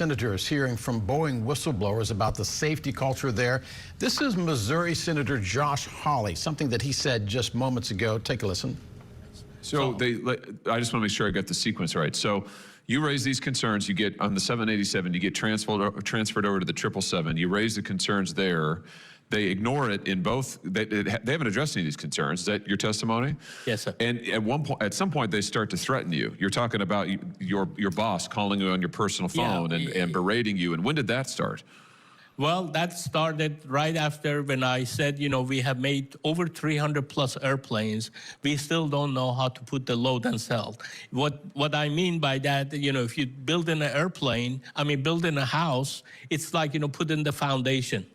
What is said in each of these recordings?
senators hearing from Boeing whistleblowers about the safety culture there. This is Missouri Senator Josh Hawley, something that he said just moments ago. Take a listen. So I just want to make sure I got the sequence right. So you raise these concerns, you get on the 787, you get transferred over to the 777. You raise the concerns there. They ignore it in both. They haven't addressed any of these concerns. Is that your testimony? Yes, sir. And at some point, they start to threaten you. You're talking about your boss calling you on your personal phone and berating you. And when did that start? Well, that started right after when I said, you know, we have made over 300 plus airplanes. We still don't know how to put the load and sell. What I mean by that, you know, if you build in an airplane, build in a house, it's like, you know, put in the foundation.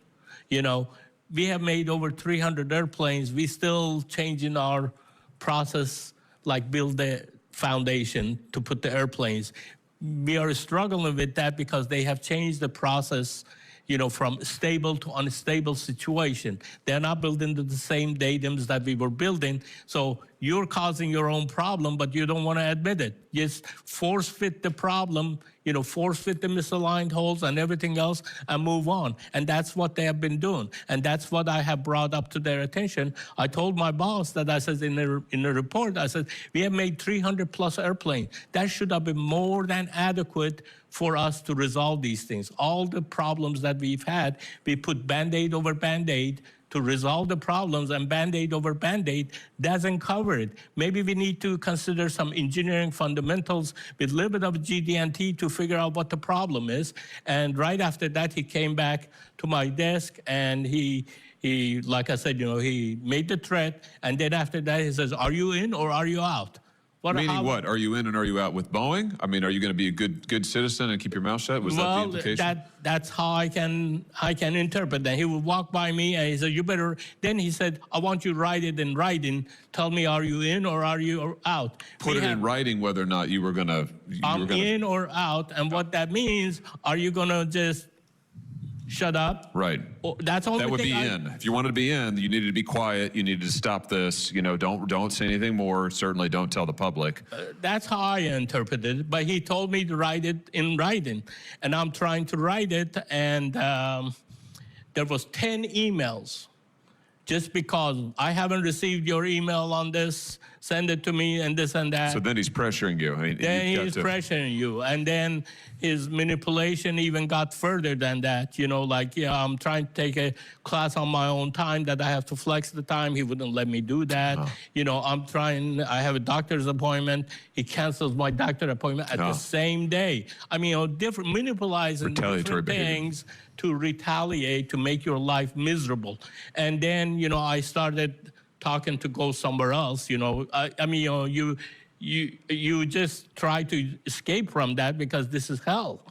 You know, we have made over 300 airplanes. We still changing our process, like build the foundation to put the airplanes. We are struggling with that because they have changed the process, you know, from stable to unstable situation. They're not building the same datums that we were building. So you're causing your own problem, but you don't want to admit it. Just force fit the problem, you know, force fit the misaligned holes and everything else and move on. And that's what they have been doing. And that's what I have brought up to their attention. I told my boss that I said in the report, I said, we have made 300 plus airplanes. That should have been more than adequate for us to resolve these things. All the problems that we've had, we put Band-Aid over Band-Aid to resolve the problems, and Band-Aid over Band-Aid doesn't cover it. Maybe we need to consider some engineering fundamentals with a little bit of GD&T to figure out what the problem is. And right after that, he came back to my desk and he, like I said, you know, he made the threat. And then after that, he says, are you in or are you out? Meaning what? Are you in and are you out with Boeing? I mean, are you going to be a good citizen and keep your mouth shut? Was that the implication? That's how I can interpret that. He would walk by me and he said, you better, then he said, I want you to write it in writing. Tell me, are you in or are you out? Put it in writing whether or not you were going to. I'm in or out. And what that means, are you going to just shut up? Right. That's all. That would be in. If you wanted to be in, you needed to be quiet. You needed to stop this. You know, don't say anything more. Certainly, don't tell the public. That's how I interpreted it. But he told me to write it in writing, and I'm trying to write it. And there was 10 emails. Just because I haven't received your email on this, send it to me and this and that. So then he's pressuring you. I mean, then he's pressuring you. And then his manipulation even got further than that. You know, like, yeah, I'm trying to take a class on my own time that I have to flex the time. He wouldn't let me do that. Oh. You know, I have a doctor's appointment. He cancels my doctor appointment at the same day. I mean, you know, different manipulating different things to retaliate, to make your life miserable. And then, you know, I started talking to go somewhere else. You know, I mean, you know, you just try to escape from that because this is hell,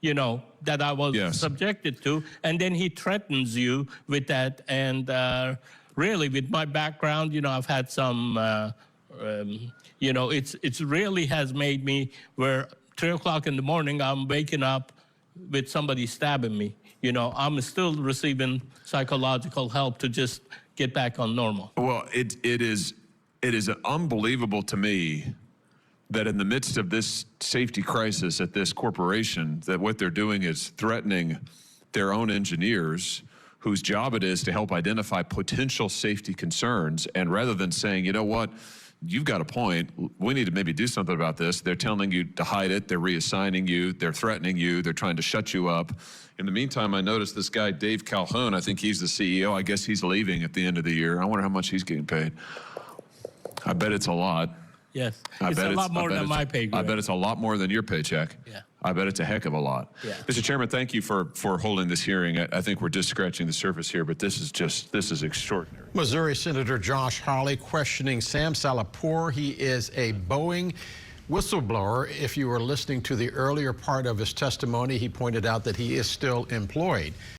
you know, that I was subjected to. And then he threatens you with that. And really, with my background, you know, I've had some, you know, it's really has made me where 3 o'clock in the morning, I'm waking up with somebody stabbing me. You know, I'm still receiving psychological help to just get back on normal. Well, it is unbelievable to me that in the midst of this safety crisis at this corporation, that what they're doing is threatening their own engineers whose job it is to help identify potential safety concerns. And rather than saying, you know what, you've got a point, we need to maybe do something about this, they're telling you to hide it, they're reassigning you, they're threatening you, they're trying to shut you up. In the meantime, I noticed this guy, Dave Calhoun, I think he's the CEO, I guess he's leaving at the end of the year. I wonder how much he's getting paid. I bet it's a lot. Yes, it's a lot more than my pay grade. I bet it's a lot more than your paycheck. Yeah. I bet it's a heck of a lot. Yeah. Mr. Chairman, thank you for holding this hearing. I think we're just scratching the surface here, but this is extraordinary. Missouri Senator Josh Hawley questioning Sam Salehpour. He is a Boeing whistleblower. If you were listening to the earlier part of his testimony, he pointed out that he is still employed.